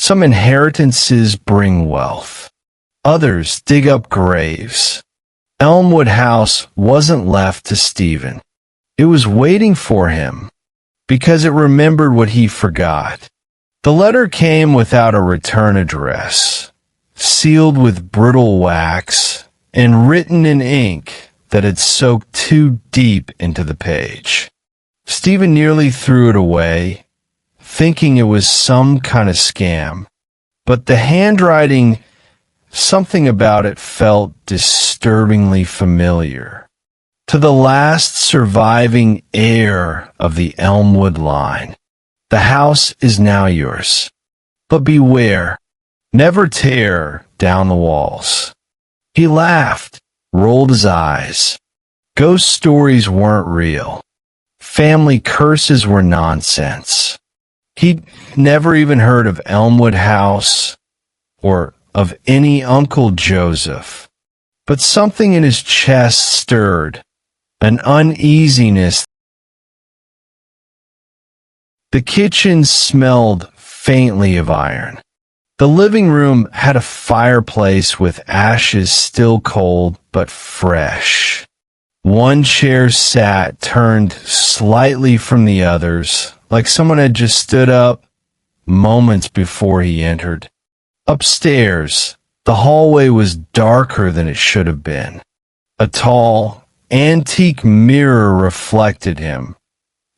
Some inheritances bring wealth. Others dig up graves. Elmwood House wasn't left to Stephen. It was waiting for him, because it remembered what he forgot. The letter came without a return address, sealed with brittle wax, and written in ink that had soaked too deep into the page. Stephen nearly threw it away, thinking it was some kind of scam. But the handwriting, something about it felt disturbingly familiar. To the last surviving heir of the Elmwood line. The house is now yours. But beware, never tear down the walls. He laughed, rolled his eyes. Ghost stories weren't real. Family curses were nonsense. He'd never even heard of Elmwood House or of any Uncle Joseph. But something in his chest stirred, an uneasiness. The kitchen smelled faintly of iron. The living room had a fireplace with ashes still cold but fresh. One chair sat turned slightly from the others, like someone had just stood up moments before he entered. Upstairs, the hallway was darker than it should have been. A tall, antique mirror reflected him,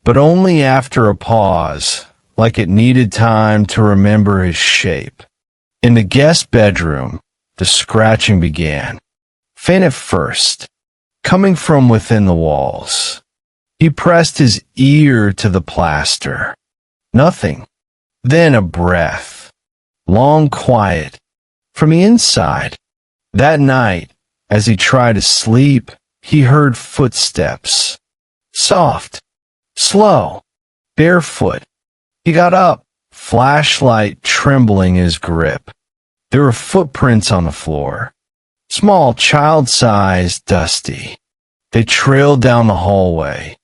but only after a pause, like it needed time to remember his shape. In the guest bedroom, the scratching began, faint at first, coming from within the walls. He pressed his ear to the plaster. Nothing. Then a breath. Long quiet. From the inside. That night, as he tried to sleep, he heard footsteps. Soft. Slow. Barefoot. He got up, flashlight trembling in his grip. There were footprints on the floor. Small, child-sized, dusty. They trailed down the hallway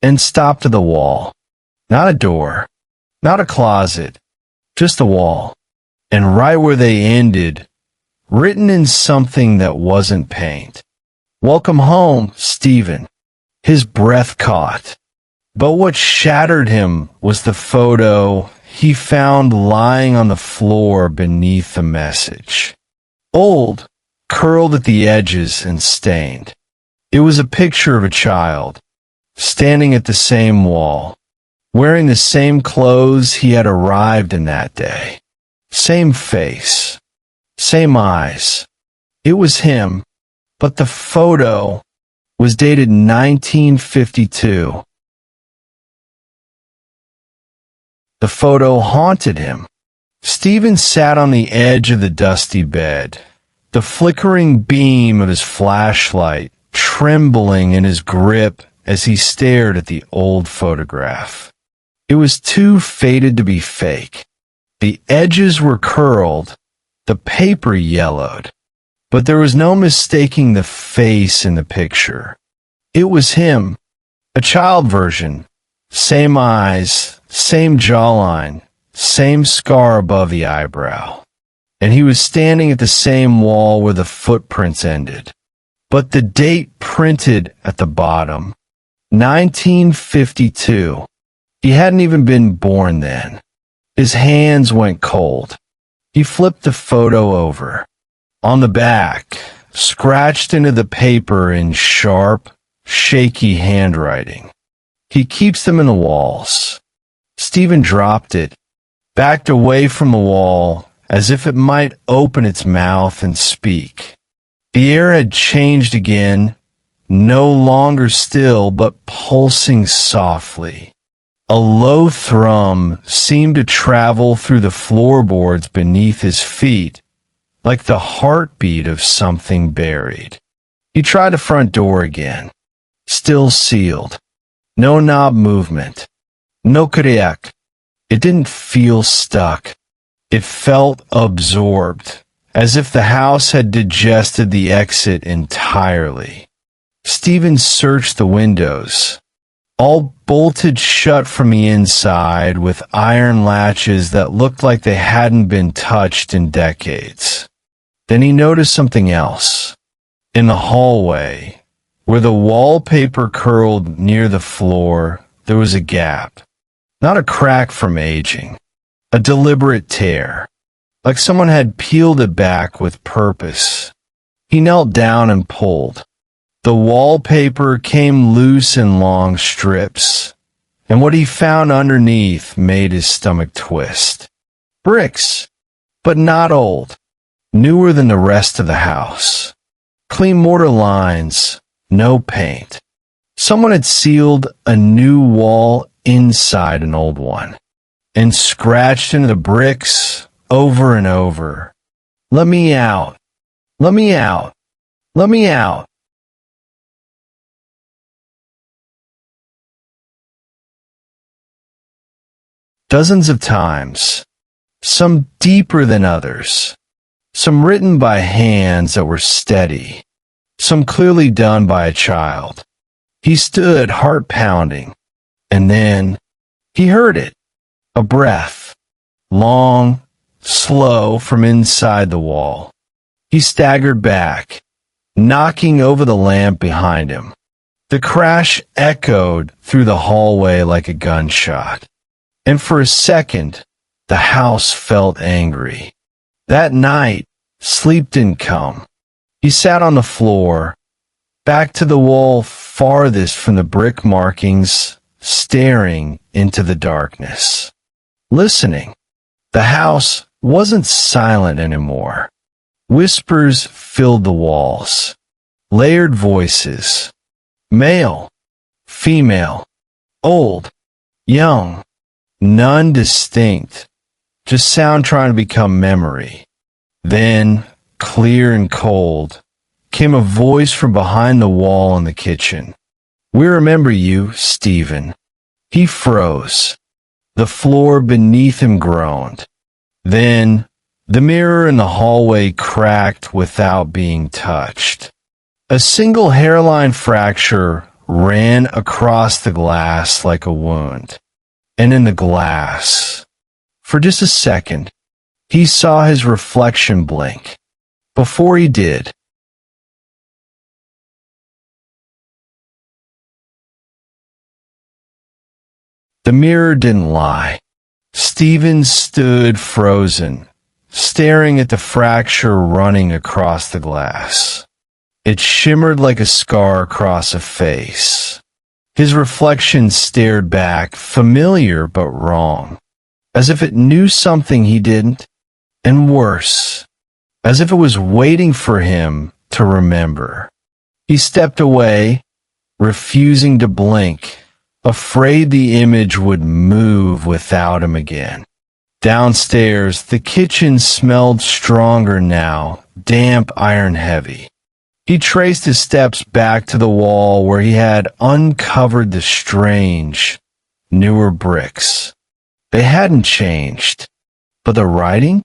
and stopped to the wall. Not a door, not a closet, just a wall. And right where they ended, written in something that wasn't paint. "Welcome home, Stephen." His breath caught. But what shattered him was the photo he found lying on the floor beneath the message. Old, curled at the edges and stained. It was a picture of a child, standing at the same wall, wearing the same clothes he had arrived in that day. Same face, same eyes. It was him, but the photo was dated 1952. The photo haunted him. Stephen sat on the edge of the dusty bed, the flickering beam of his flashlight trembling in his grip as he stared at the old photograph. It was too faded to be fake. The edges were curled, the paper yellowed, but there was no mistaking the face in the picture. It was him, a child version, same eyes, same jawline, same scar above the eyebrow. And he was standing at the same wall where the footprints ended. But the date printed at the bottom, 1952. He hadn't even been born then. His hands went cold. He flipped the photo over. On the back, scratched into the paper in sharp, shaky handwriting. "He keeps them in the walls." Stephen dropped it, backed away from the wall, as if it might open its mouth and speak. The air had changed again, no longer still, but pulsing softly. A low thrum seemed to travel through the floorboards beneath his feet, like the heartbeat of something buried. He tried the front door again. Still sealed. No knob movement. No kriak. It didn't feel stuck. It felt absorbed, as if the house had digested the exit entirely. Stephen searched the windows. All bolted shut from the inside with iron latches that looked like they hadn't been touched in decades. Then he noticed something else. In the hallway, where the wallpaper curled near the floor, there was a gap. Not a crack from aging. A deliberate tear. Like someone had peeled it back with purpose. He knelt down and pulled. The wallpaper came loose in long strips, and what he found underneath made his stomach twist. Bricks, but not old. Newer than the rest of the house. Clean mortar lines, no paint. Someone had sealed a new wall inside an old one, and scratched into the bricks over and over. Let me out. Let me out. Let me out. Dozens of times, some deeper than others, some written by hands that were steady, some clearly done by a child. He stood, heart pounding, and then he heard it, a breath, long, slow from inside the wall. He staggered back, knocking over the lamp behind him. The crash echoed through the hallway like a gunshot. And for a second, the house felt angry. That night, sleep didn't come. He sat on the floor, back to the wall farthest from the brick markings, staring into the darkness. Listening. The house wasn't silent anymore. Whispers filled the walls. Layered voices. Male, female, old, young. None distinct, just sound trying to become memory. Then, clear and cold, came a voice from behind the wall in the kitchen. We remember you, Stephen. He froze. The floor beneath him groaned. Then, the mirror in the hallway cracked without being touched. A single hairline fracture ran across the glass like a wound. And in the glass, for just a second, he saw his reflection blink. Before he did, the mirror didn't lie. Stephen stood frozen, staring at the fracture running across the glass. It shimmered like a scar across a face. His reflection stared back, familiar but wrong, as if it knew something he didn't, and worse, as if it was waiting for him to remember. He stepped away, refusing to blink, afraid the image would move without him again. Downstairs, the kitchen smelled stronger now, damp, iron-heavy. He traced his steps back to the wall where he had uncovered the strange, newer bricks. They hadn't changed, but the writing?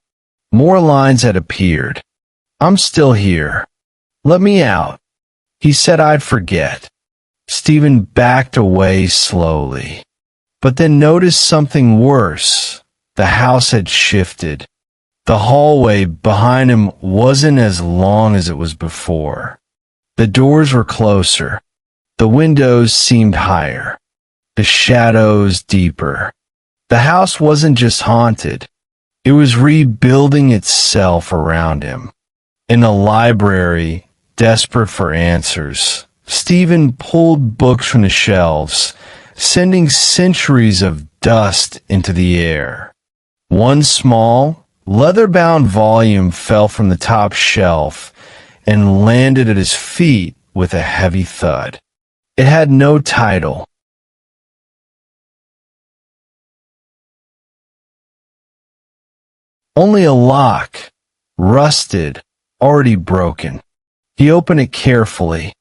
More lines had appeared. I'm still here. Let me out. He said I'd forget. Stephen backed away slowly, but then noticed something worse. The house had shifted. The hallway behind him wasn't as long as it was before. The doors were closer. The windows seemed higher. The shadows deeper. The house wasn't just haunted. It was rebuilding itself around him. In the library, desperate for answers, Stephen pulled books from the shelves, sending centuries of dust into the air. One small, leather-bound volume fell from the top shelf and landed at his feet with a heavy thud. It had no title. Only a lock, rusted, already broken. He opened it carefully.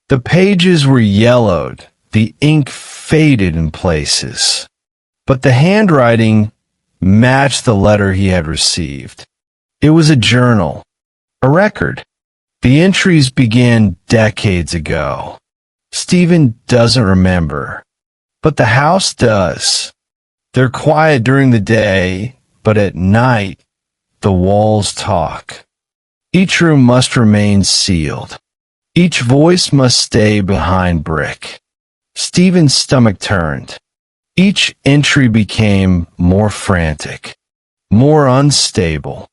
The pages were yellowed, the ink faded in places, but the handwriting matched the letter he had received. It was a journal, a record. The entries began decades ago. Stephen doesn't remember. But the house does. They're quiet during the day, but at night, the walls talk. Each room must remain sealed. Each voice must stay behind brick. Stephen's stomach turned. Each entry became more frantic, more unstable.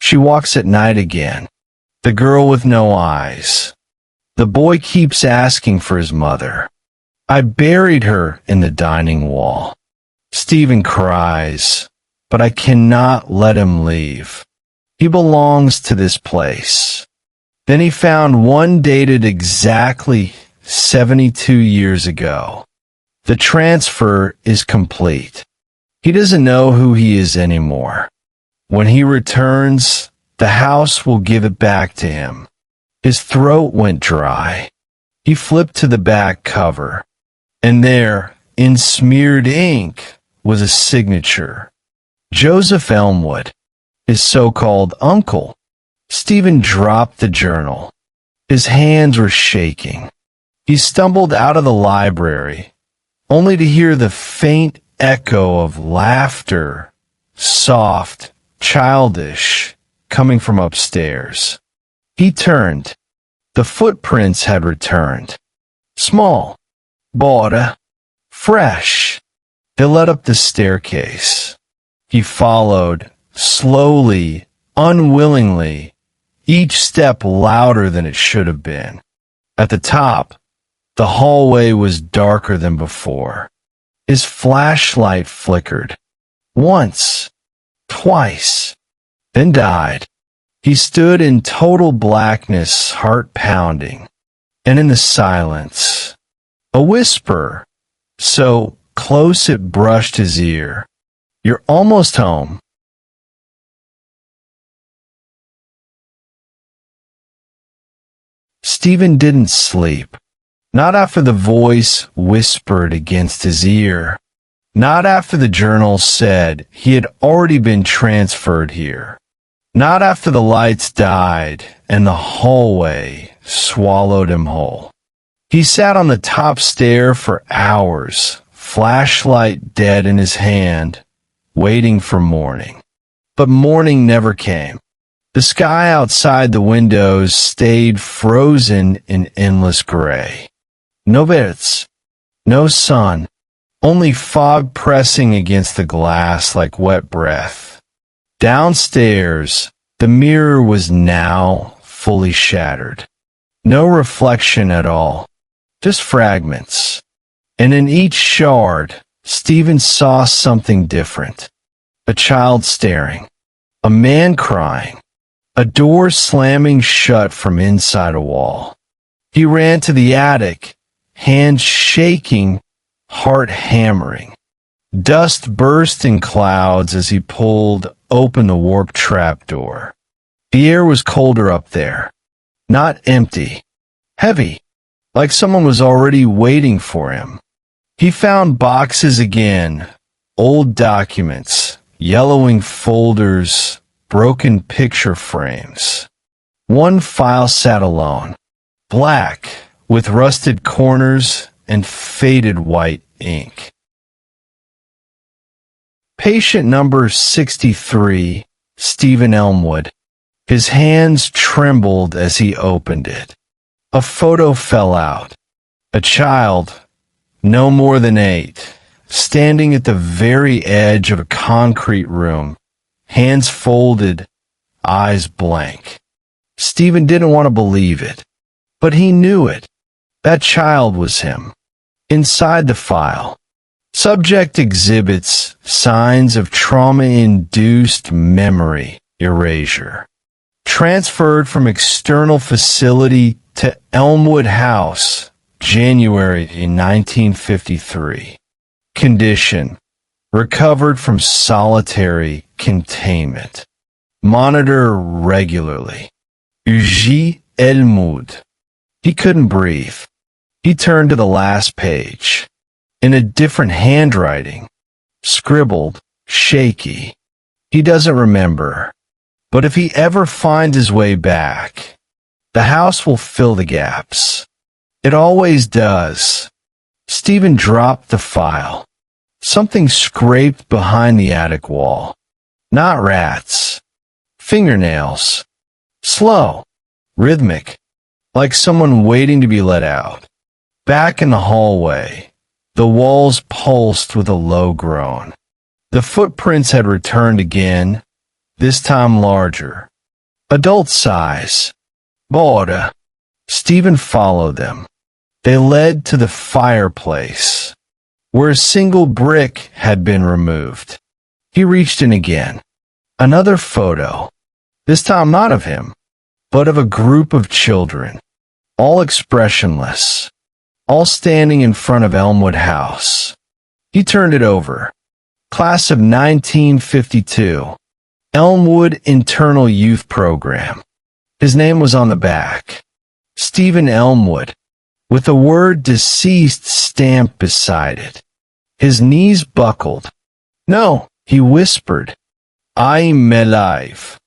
She walks at night again. The girl with no eyes. The boy keeps asking for his mother. I buried her in the dining wall. Stephen cries, but I cannot let him leave. He belongs to this place. Then he found one dated exactly 72 years ago. The transfer is complete. He doesn't know who he is anymore. When he returns, the house will give it back to him. His throat went dry. He flipped to the back cover, and there, in smeared ink, was a signature. Joseph Elmwood, his so-called uncle. Stephen dropped the journal. His hands were shaking. He stumbled out of the library, only to hear the faint echo of laughter, soft, childish, coming from upstairs. He turned. The footprints had returned. Small, bara, fresh. They led up the staircase. He followed, slowly, unwillingly, each step louder than it should have been. At the top, the hallway was darker than before. His flashlight flickered. Once, twice, then died. He stood in total blackness, heart pounding, and in the silence, a whisper, so close it brushed his ear. You're almost home. Stephen didn't sleep. Not after the voice whispered against his ear. Not after the journal said he had already been transferred here. Not after the lights died and the hallway swallowed him whole. He sat on the top stair for hours, flashlight dead in his hand, waiting for morning. But morning never came. The sky outside the windows stayed frozen in endless gray. No birds, no sun, only fog pressing against the glass like wet breath. Downstairs, the mirror was now fully shattered. No reflection at all, just fragments. And in each shard, Stephen saw something different. A child staring, a man crying, a door slamming shut from inside a wall. He ran to the attic, hands shaking, heart hammering. Dust burst in clouds as he pulled open the warped trapdoor. The air was colder up there. Not empty. Heavy. Like someone was already waiting for him. He found boxes again. Old documents. Yellowing folders. Broken picture frames. One file sat alone. Black, with rusted corners and faded white ink. Patient number 63, Stephen Elmwood. His hands trembled as he opened it. A photo fell out. A child, no more than 8, standing at the very edge of a concrete room, hands folded, eyes blank. Stephen didn't want to believe it, but he knew it. That child was him. Inside the file, subject exhibits signs of trauma-induced memory erasure. Transferred from external facility to Elmwood House, January in 1953. Condition: recovered from solitary containment. Monitor regularly. Walls of Elmwood. He couldn't breathe. He turned to the last page. In a different handwriting. Scribbled, shaky. He doesn't remember. But if he ever finds his way back, the house will fill the gaps. It always does. Stephen dropped the file. Something scraped behind the attic wall. Not rats. Fingernails. Slow. Rhythmic. Like someone waiting to be let out. Back in the hallway, the walls pulsed with a low groan. The footprints had returned again, this time larger. Adult size. Border. Stephen followed them. They led to the fireplace, where a single brick had been removed. He reached in again. Another photo. This time not of him, but of a group of children, all expressionless, all standing in front of Elmwood House. He turned it over. Class of 1952. Elmwood Internal Youth Program. His name was on the back. Stephen Elmwood, with the word deceased stamped beside it. His knees buckled. No, he whispered. I'm alive.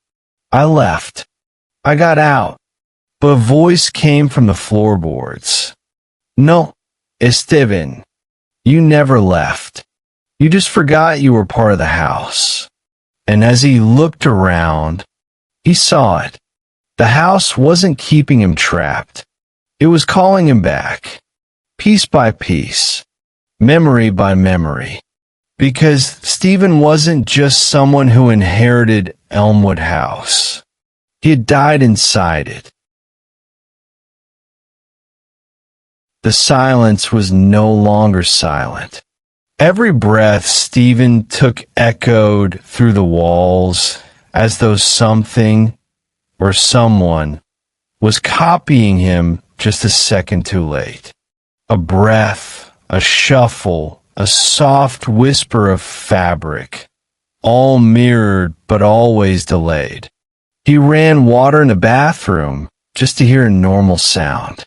I left. I got out. But a voice came from the floorboards. No, Esteban, you never left. You just forgot you were part of the house. And as he looked around, he saw it. The house wasn't keeping him trapped. It was calling him back, piece by piece, memory by memory. Because Stephen wasn't just someone who inherited Elmwood House. He had died inside it. The silence was no longer silent. Every breath Stephen took echoed through the walls as though something or someone was copying him just a second too late. A breath, a shuffle, a soft whisper of fabric, all mirrored but always delayed. He ran water in the bathroom just to hear a normal sound.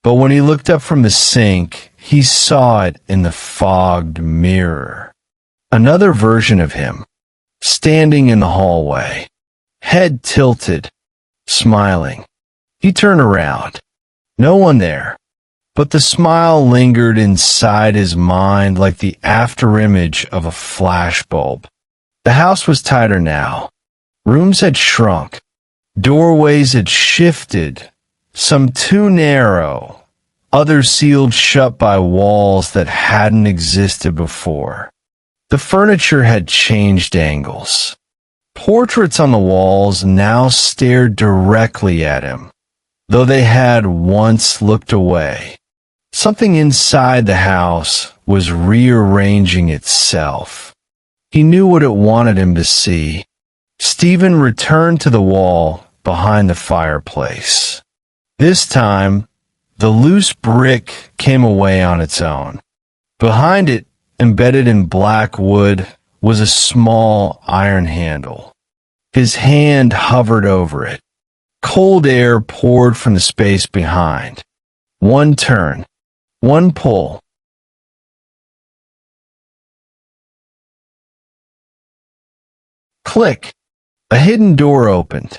But when he looked up from the sink, he saw it in the fogged mirror. Another version of him, standing in the hallway, head tilted, smiling. He turned around. No one there, but the smile lingered inside his mind like the afterimage of a flashbulb. The house was tighter now. Rooms had shrunk. Doorways had shifted, some too narrow, others sealed shut by walls that hadn't existed before. The furniture had changed angles. Portraits on the walls now stared directly at him, though they had once looked away. Something inside the house was rearranging itself. He knew what it wanted him to see. Stephen returned to the wall behind the fireplace. This time, the loose brick came away on its own. Behind it, embedded in black wood, was a small iron handle. His hand hovered over it. Cold air poured from the space behind. One turn, one pull. Click! A hidden door opened.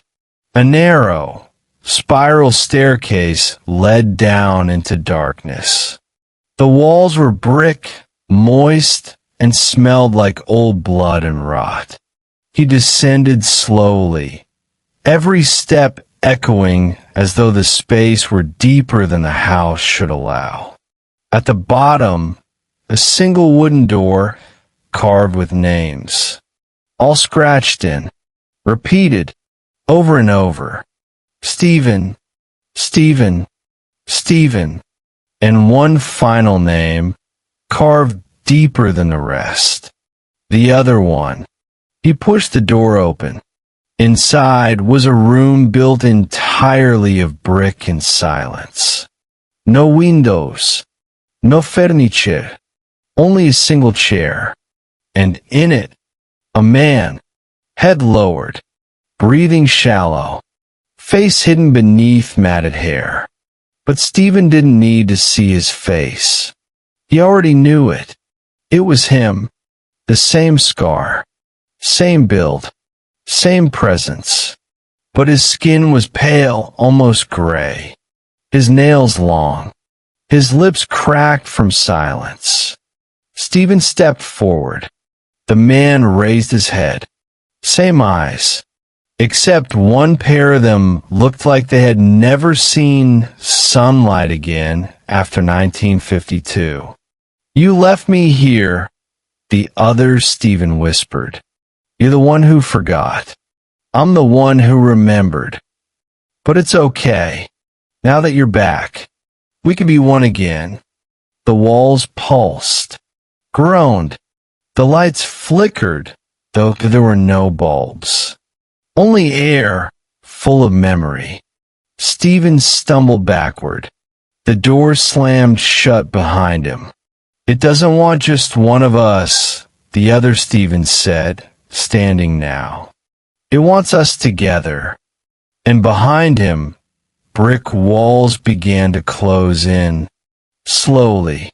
A narrow, spiral staircase led down into darkness. The walls were brick, moist, and smelled like old blood and rot. He descended slowly, every step echoing as though the space were deeper than the house should allow. At the bottom, a single wooden door carved with names, all scratched in, repeated over and over. Stephen, Stephen, Stephen, and one final name carved deeper than the rest. The other one. He pushed the door open. Inside was a room built entirely of brick and silence. No windows, no furniture, only a single chair. And in it, a man, head lowered, breathing shallow, face hidden beneath matted hair. But Stephen didn't need to see his face. He already knew it. It was him. The same scar, same build, same presence. But his skin was pale, almost gray. His nails long. His lips cracked from silence. Stephen stepped forward. The man raised his head. Same eyes, except one pair of them looked like they had never seen sunlight again after 1952. "You left me here," the other Stephen whispered. "You're the one who forgot. I'm the one who remembered. But it's okay. Now that you're back, we can be one again." The walls pulsed, groaned. The lights flickered, though there were no bulbs. Only air, full of memory. Stephen stumbled backward. The door slammed shut behind him. "It doesn't want just one of us," the other Stephen said, standing now. "It wants us together." And behind him, brick walls began to close in, slowly.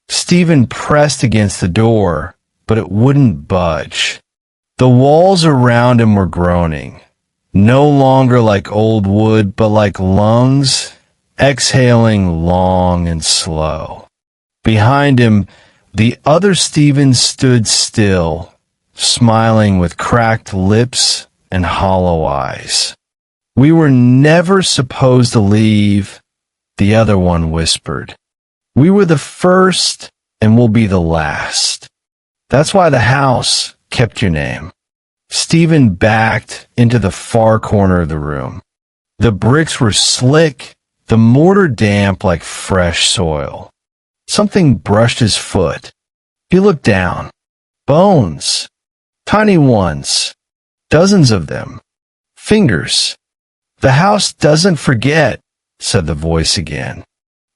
Stephen pressed against the door, but it wouldn't budge. The walls around him were groaning, no longer like old wood, but like lungs, exhaling long and slow. Behind him, the other Stephen stood still, smiling with cracked lips and hollow eyes. "We were never supposed to leave," the other one whispered. "We were the first and will be the last. That's why the house kept your name." Stephen backed into the far corner of the room. The bricks were slick, the mortar damp like fresh soil. Something brushed his foot. He looked down. Bones. Tiny ones. Dozens of them. Fingers. "The house doesn't forget," said the voice again.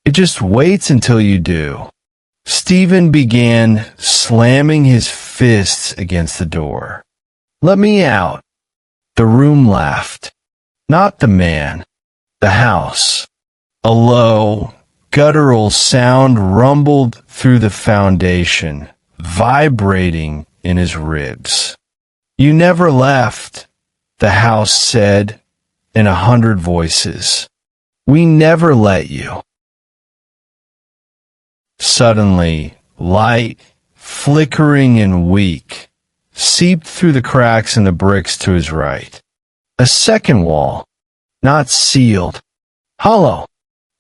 "It just waits until you do." Stephen began slamming his fists against the door. "Let me out." The room laughed. Not the man. The house. A low, guttural sound rumbled through the foundation, vibrating in his ribs. "You never left," the house said in 100 voices. "We never let you." Suddenly, light, flickering and weak, seeped through the cracks in the bricks to his right. A second wall, not sealed, hollow.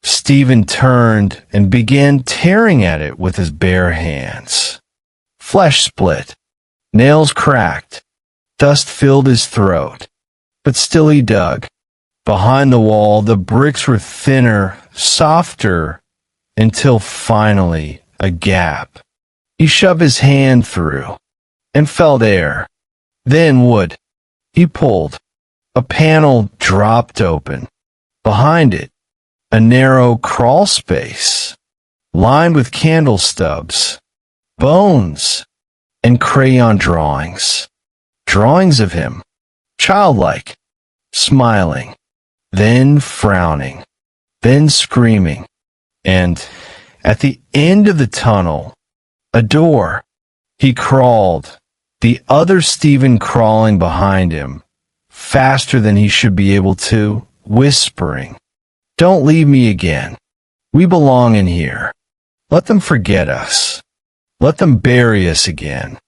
Stephen turned and began tearing at it with his bare hands. Flesh split, nails cracked, dust filled his throat, but still he dug. Behind the wall, the bricks were thinner, softer, until finally a gap. He shoved his hand through and felt air, then wood. He pulled. A panel dropped open. Behind it, a narrow crawl space, lined with candle stubs, bones, and crayon drawings. Drawings of him, childlike, smiling, then frowning, then screaming. And at the end of the tunnel, a door. He crawled, the other Stephen crawling behind him, faster than he should be able to, whispering, "Don't leave me again. We belong in here. Let them forget us. Let them bury us again."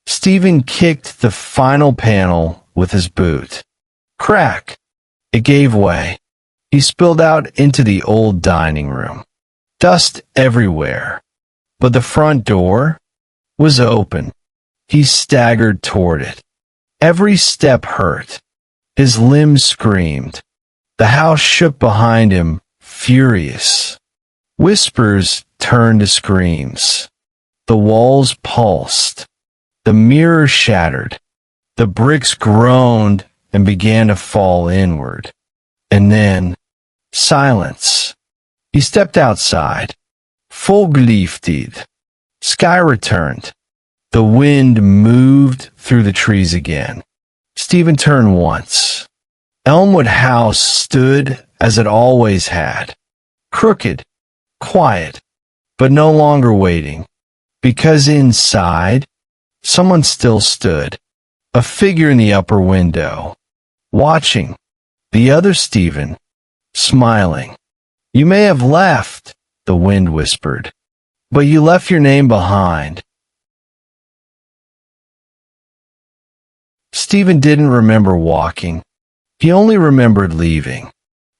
Stephen kicked the final panel with his boot. Crack! It gave way. He spilled out into the old dining room. Dust everywhere. But the front door was open. He staggered toward it. Every step hurt. His limbs screamed. The house shook behind him, furious. Whispers turned to screams. The walls pulsed. The mirror shattered. The bricks groaned and began to fall inward. And then, silence. He stepped outside. Vogellieftied. Sky returned. The wind moved through the trees again. Stephen turned once. Elmwood House stood as it always had. Crooked, quiet, but no longer waiting. Because inside, someone still stood. A figure in the upper window. Watching. The other Stephen, smiling. You may have left, the wind whispered, but you left your name behind. Stephen didn't remember walking. He only remembered leaving.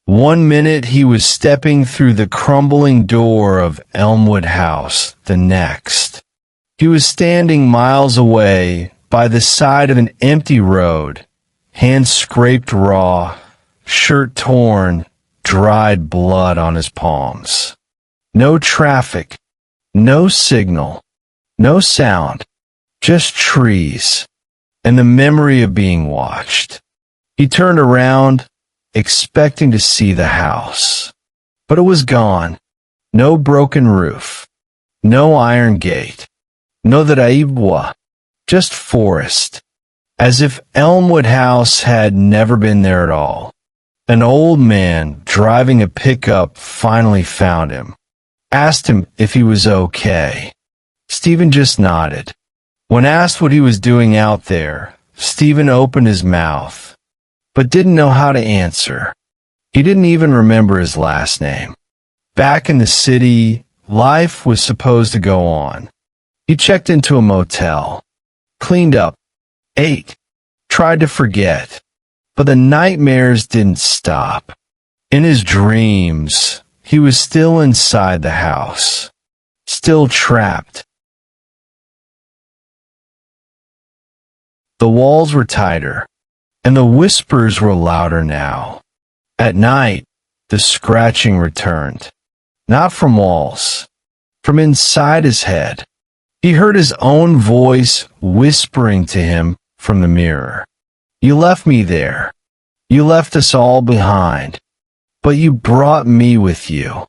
One minute he was stepping through the crumbling door of Elmwood House, the next. He was standing miles away by the side of an empty road, hands scraped raw, shirt torn, dried blood on his palms. No traffic, no signal, no sound, just trees, and the memory of being watched. He turned around, expecting to see the house. But it was gone. No broken roof. No iron gate. No draibwa. Just forest. As if Elmwood House had never been there at all. An old man driving a pickup finally found him. Asked him if he was okay. Stephen just nodded. When asked what he was doing out there, Stephen opened his mouth, but didn't know how to answer. He didn't even remember his last name. Back in the city, life was supposed to go on. He checked into a motel, cleaned up, ate, tried to forget, but the nightmares didn't stop. In his dreams, he was still inside the house, still trapped. The walls were tighter, and the whispers were louder now. At night, the scratching returned, not from walls, from inside his head. He heard his own voice whispering to him from the mirror. You left me there. You left us all behind, but you brought me with you.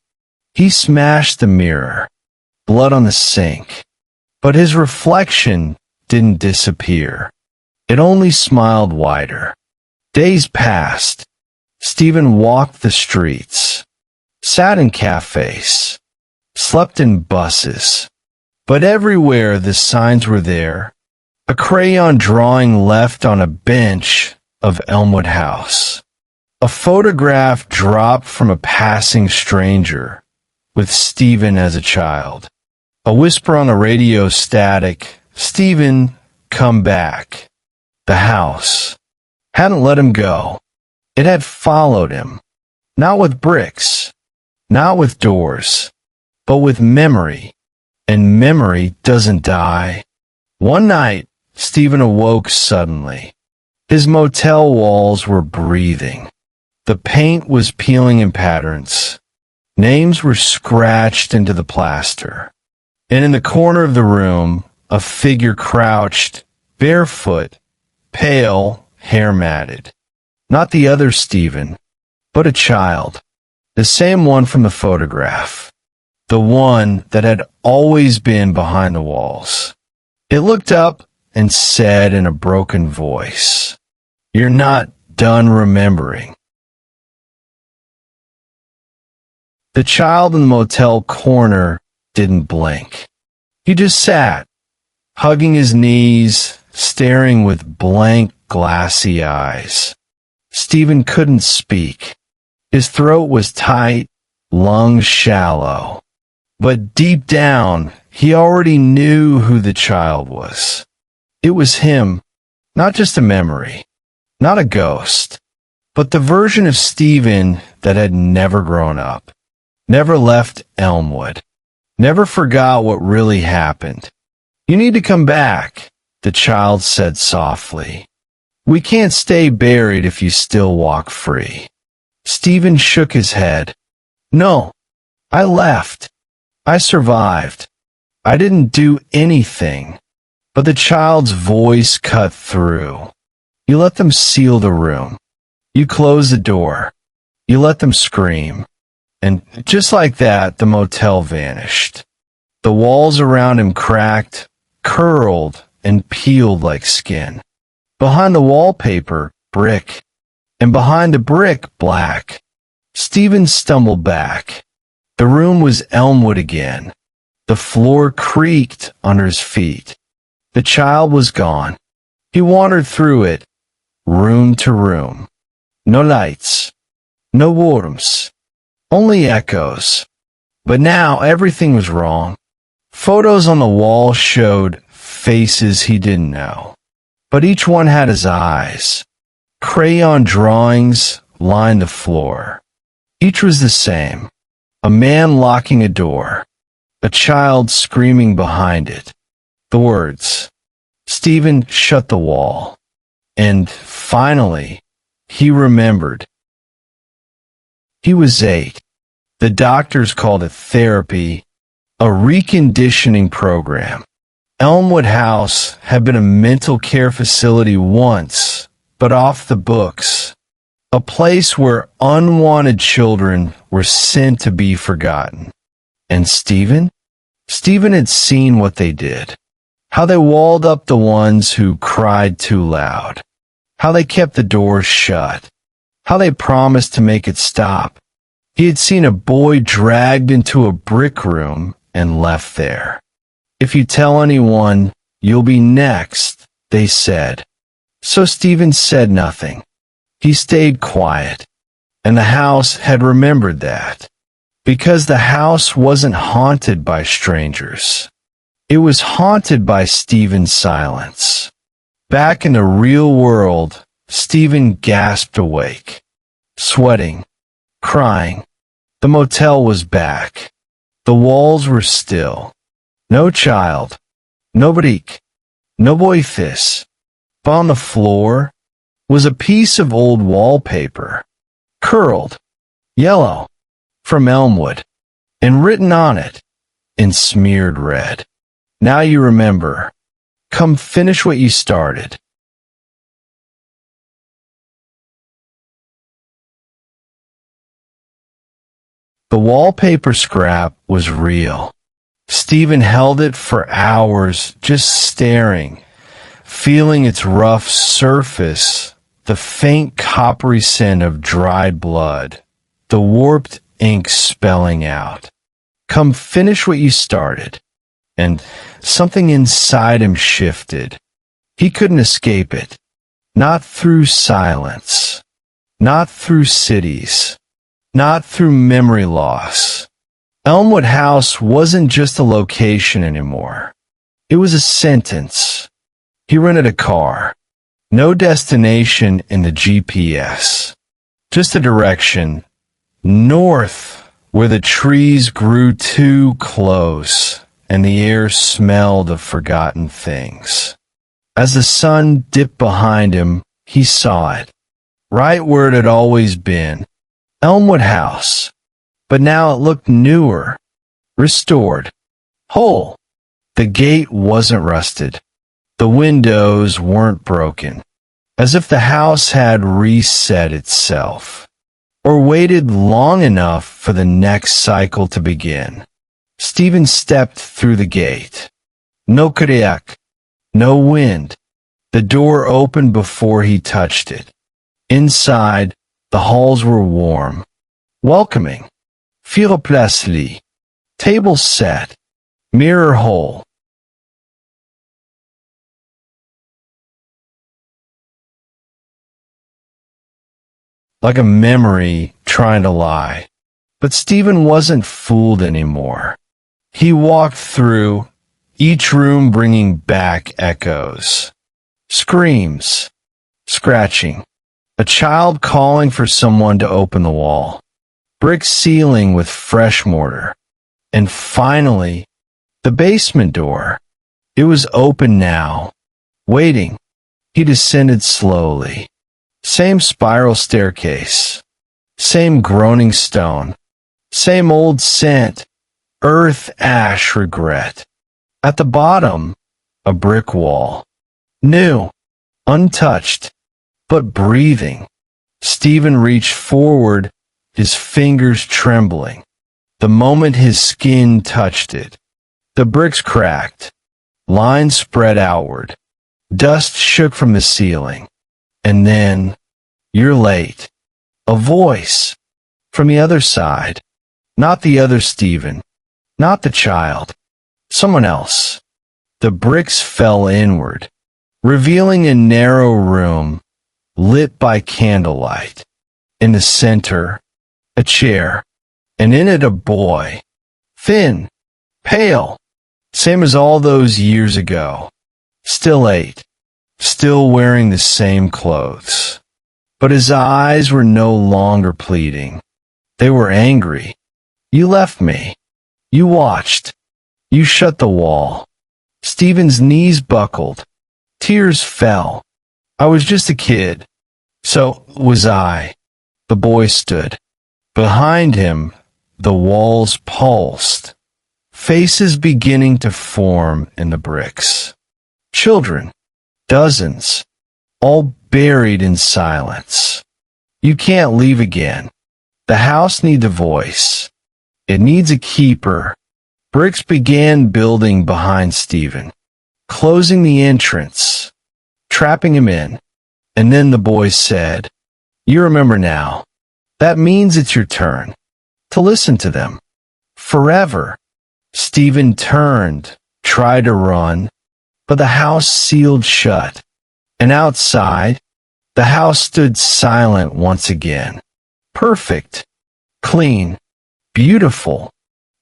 He smashed the mirror, blood on the sink, but his reflection didn't disappear. It only smiled wider. Days passed. Stephen walked the streets, sat in cafes, slept in buses. But everywhere the signs were there, a crayon drawing left on a bench of Elmwood House. A photograph dropped from a passing stranger, with Stephen as a child. A whisper on the radio static, Stephen, come back. The house hadn't let him go. It had followed him, not with bricks, not with doors, but with memory. And memory doesn't die. One night, Stephen awoke suddenly. His motel walls were breathing. The paint was peeling in patterns. Names were scratched into the plaster. And in the corner of the room, a figure crouched, barefoot, pale, hair matted. Not the other Stephen, but a child. The same one from the photograph. The one that had always been behind the walls. It looked up and said in a broken voice, "You're not done remembering." The child in the motel corner didn't blink. He just sat, hugging his knees, staring with blank, glassy eyes. Stephen couldn't speak. His throat was tight, lungs shallow. But deep down, he already knew who the child was. It was him, not just a memory, not a ghost, but the version of Stephen that had never grown up, never left Elmwood, never forgot what really happened. You need to come back, the child said softly. We can't stay buried if you still walk free. Stephen shook his head. No, I left. I survived. I didn't do anything. But the child's voice cut through. You let them seal the room. You close the door. You let them scream. And just like that, the motel vanished. The walls around him cracked, curled, and peeled like skin. Behind the wallpaper, brick. And behind the brick, black. Stephen stumbled back. The room was Elmwood again. The floor creaked under his feet. The child was gone. He wandered through it, room to room. No lights. No worms. Only echoes. But now everything was wrong. Photos on the wall showed faces he didn't know. But each one had his eyes. Crayon drawings lined the floor. Each was the same. A man locking a door. A child screaming behind it. The words, "Stephen, shut the wall." And finally, he remembered. He was 8. The doctors called it therapy, a reconditioning program. Elmwood House had been a mental care facility once, but off the books. A place where unwanted children were sent to be forgotten. And Stephen? Stephen had seen what they did. How they walled up the ones who cried too loud. How they kept the doors shut. How they promised to make it stop. He had seen a boy dragged into a brick room and left there. "If you tell anyone, you'll be next," they said. So Stephen said nothing. He stayed quiet. And the house had remembered that. Because the house wasn't haunted by strangers. It was haunted by Stephen's silence. Back in the real world, Stephen gasped awake. Sweating. Crying. The motel was back. The walls were still. No child. No brick. No voices. But on the floor was a piece of old wallpaper. Curled. Yellow. From Elmwood. And written on it. In smeared red. "Now you remember. Come finish what you started." The wallpaper scrap was real. Stephen held it for hours, just staring, feeling its rough surface, the faint coppery scent of dried blood, the warped ink spelling out, "Come finish what you started." And something inside him shifted. He couldn't escape it. Not through silence. Not through cities. Not through memory loss. Elmwood House wasn't just a location anymore. It was a sentence. He rented a car. No destination in the GPS. Just a direction. North, where the trees grew too close and the air smelled of forgotten things. As the sun dipped behind him, he saw it. Right where it had always been. Elmwood House. But now it looked newer. Restored. Whole. The gate wasn't rusted. The windows weren't broken. As if the house had reset itself. Or waited long enough for the next cycle to begin. Stephen stepped through the gate. No crack. No wind. The door opened before he touched it. Inside, the halls were warm. Welcoming. Fireplace. Table set. Mirror hole. Like a memory trying to lie. But Stephen wasn't fooled anymore. He walked through, each room bringing back echoes. Screams. Scratching. A child calling for someone to open the wall. Brick ceiling with fresh mortar. And finally, the basement door. It was open now. Waiting. He descended slowly. Same spiral staircase. Same groaning stone. Same old scent. Earth, ash, regret. At the bottom, a brick wall. New. Untouched. But breathing. Stephen reached forward, his fingers trembling. The moment his skin touched it, the bricks cracked. Lines spread outward. Dust shook from the ceiling. And then, "You're late." A voice. From the other side. Not the other Stephen. Not the child. Someone else. The bricks fell inward, revealing a narrow room, lit by candlelight. In the center, a chair, and in it a boy. Thin, pale, same as all those years ago. Still 8, still wearing the same clothes. But his eyes were no longer pleading. They were angry. You left me. You watched. You shut the wall. Stephen's knees buckled. Tears fell. I was just a kid. So was I. The boy stood. Behind him, the walls pulsed. Faces beginning to form in the bricks. Children, dozens, all buried in silence. You can't leave again. The house needs a voice. It needs a keeper. Bricks began building behind Stephen, closing the entrance, trapping him in. And then the boy said, "You remember now. That means it's your turn to listen to them. Forever." Stephen turned, tried to run, but the house sealed shut. And outside, the house stood silent once again. Perfect, clean, beautiful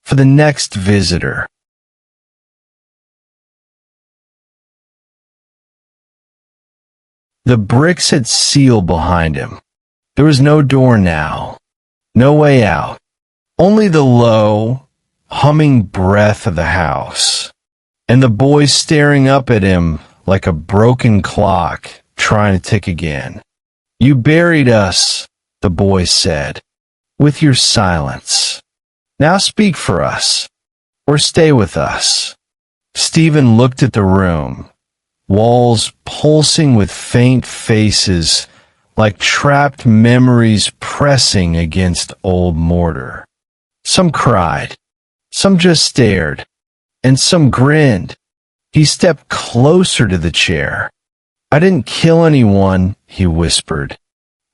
for the next visitor. The bricks had sealed behind him. There was no door now, no way out, only the low, humming breath of the house, and the boy staring up at him like a broken clock trying to tick again. "You buried us," the boy said, "with your silence. Now speak for us, or stay with us." Stephen looked at the room, walls pulsing with faint faces like trapped memories pressing against old mortar. Some cried, some just stared, and some grinned. He stepped closer to the chair. "I didn't kill anyone," he whispered.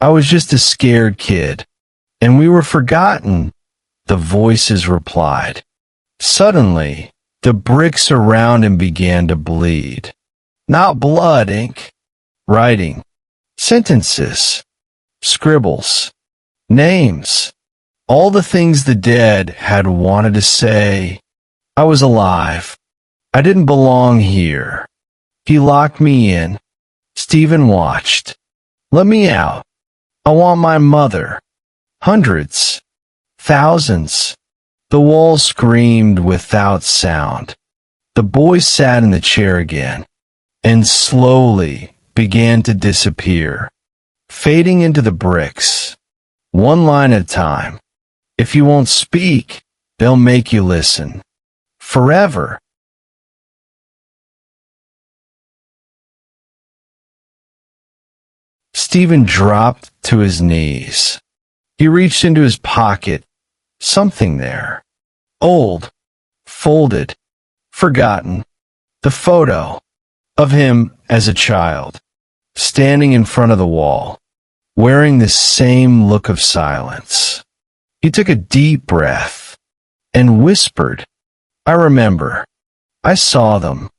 "I was just a scared kid. And we were forgotten," the voices replied. Suddenly, the bricks around him began to bleed. Not blood, ink. Writing. Sentences. Scribbles. Names. All the things the dead had wanted to say. "I was alive. I didn't belong here. He locked me in." Stephen watched. "Let me out. I want my mother." Hundreds. Thousands. The wall screamed without sound. The boy sat in the chair again, and slowly began to disappear, fading into the bricks, one line at a time. "If you won't speak, they'll make you listen. Forever." Stephen dropped to his knees. He reached into his pocket. Something there. Old. Folded. Forgotten. The photo of him as a child, standing in front of the wall, wearing the same look of silence. He took a deep breath and whispered, "I remember. I saw them.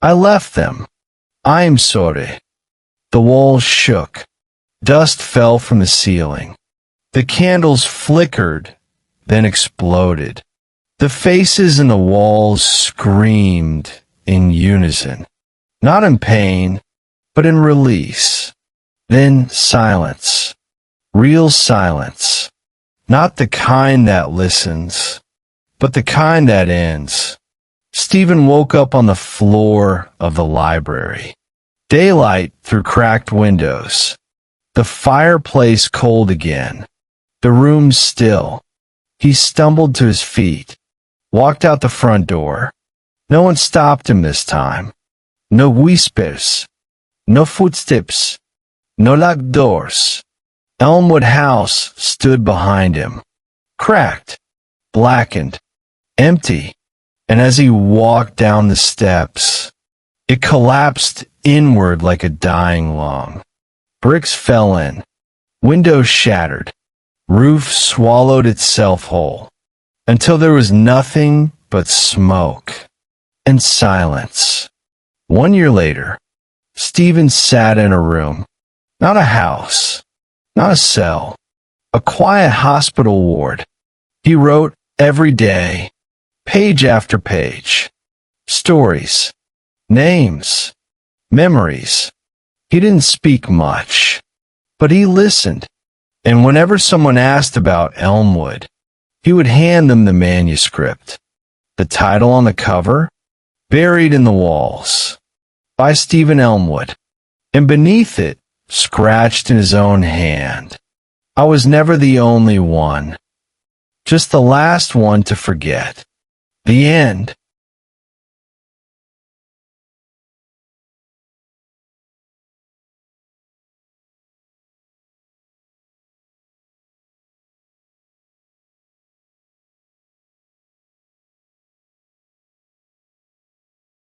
I left them. I'm sorry." The walls shook. Dust fell from the ceiling. The candles flickered, then exploded. The faces in the walls screamed in unison, not in pain, but in release. Then silence. Real silence. Not the kind that listens, but the kind that ends. Stephen woke up on the floor of the library. Daylight through cracked windows. The fireplace cold again. The room still. He stumbled to his feet, walked out the front door. No one stopped him this time. No whispers. No footsteps. No locked doors. Elmwood House stood behind him, cracked, blackened, empty, and as he walked down the steps, it collapsed inward like a dying lung. Bricks fell in, windows shattered, roof swallowed itself whole, until there was nothing but smoke and silence. 1 year later, Stephen sat in a room, not a house, not a cell, A quiet hospital ward. He wrote every day, page after page. Stories, names, memories. He didn't speak much, but he listened. And whenever someone asked about Elmwood, he would hand them the manuscript. The title on the cover, Buried in the Walls, by Stephen Elmwood. And beneath it, scratched in his own hand, I was never the only one, just the last one to forget. The end.